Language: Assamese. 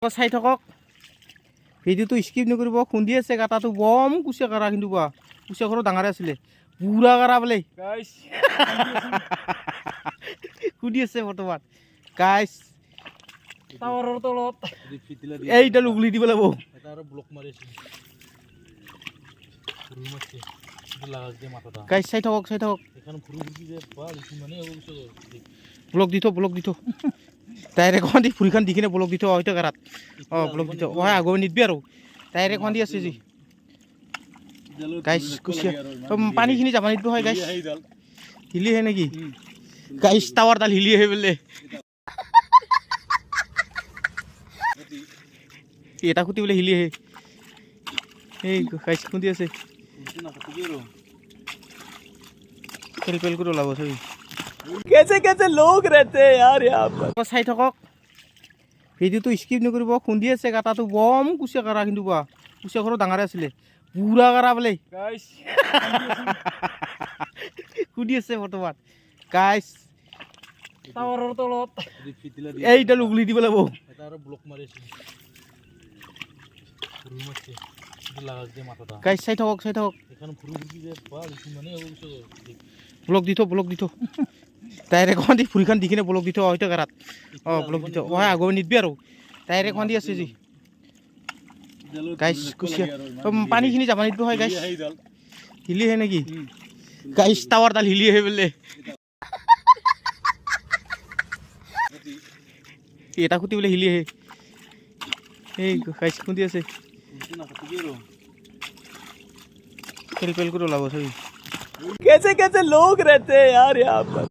চাই থাকক ভিডিওটো স্কিপ নকৰিব। খুন্দি আছে কাটাটো বম কুচিয়া কাৰা, কিন্তু কোৱা কুচিয়া ঘৰত ডাঙৰে আছিলে বুঢ়া কাৰা বোলে খুন্দি আছে বৰ্তমান গাইছ। টাৱাৰৰ তলত এইডাল উগলি দিব লাগিব। গাইছ চাই থাকক ব্লক দি থ ডাইৰেক্ট এখন দি ভৰিখন দি কিনে ব্লক দি থ হয়তো কাৰাত ব্লক দি থ আগৰ নিদবি আৰু ডাইৰেক্ট এখন দি আছে যি গাইছ কুচিয়া পানীখিনি যাব নিদিব হয় গাইছ। হিলি আহে নেকি গাইছ? টাৱাৰডাল হিলি আহে বোলে। এটা খুটি বোলে হিলি আহে। এই গাইছ খুন্দি আছে পেল পেল করে ওলাব ছবি। कैसे कैसे लोग रहते हैं यार यहाँ पर। চাই থাকক ভিডিওটো স্কিপ নকৰিব। খুন্দি আছে কাটাটো বম কুচিয়া কাৰা, কিন্তু কোৱা কুচিয়া ঘৰত ডাঙৰে আছিলে বুঢ়া কাৰা বোলে খুন্দি আছে বৰ্তমান গাইছ। টাৱাৰৰ তলত এইডাল উগলি দিব লাগিব। গাইছ চাই থাকক ব্লক দি থ ডাইৰেক্ট এখন দি ভৰিখন দি কিনে ব্লক দি থ হয়তো কাৰাত ব্লক দি থ আগৰ নিদবি আৰু ডাইৰেক্ট এখন দি আছে যি গাইছ কুচিয়া পানীখিনি যাব নিদিব হয় গাইছ। হিলি আহে নেকি গাইছ? টাৱাৰডাল হিলি আহে বোলে। এটা খুটি বোলে হিলি আহে। এই গাইছ খুন্দি আছে पेल पेल করে ওলাব ছবি। कैसे कैसे लोग रहते हैं यार यहाँ पर।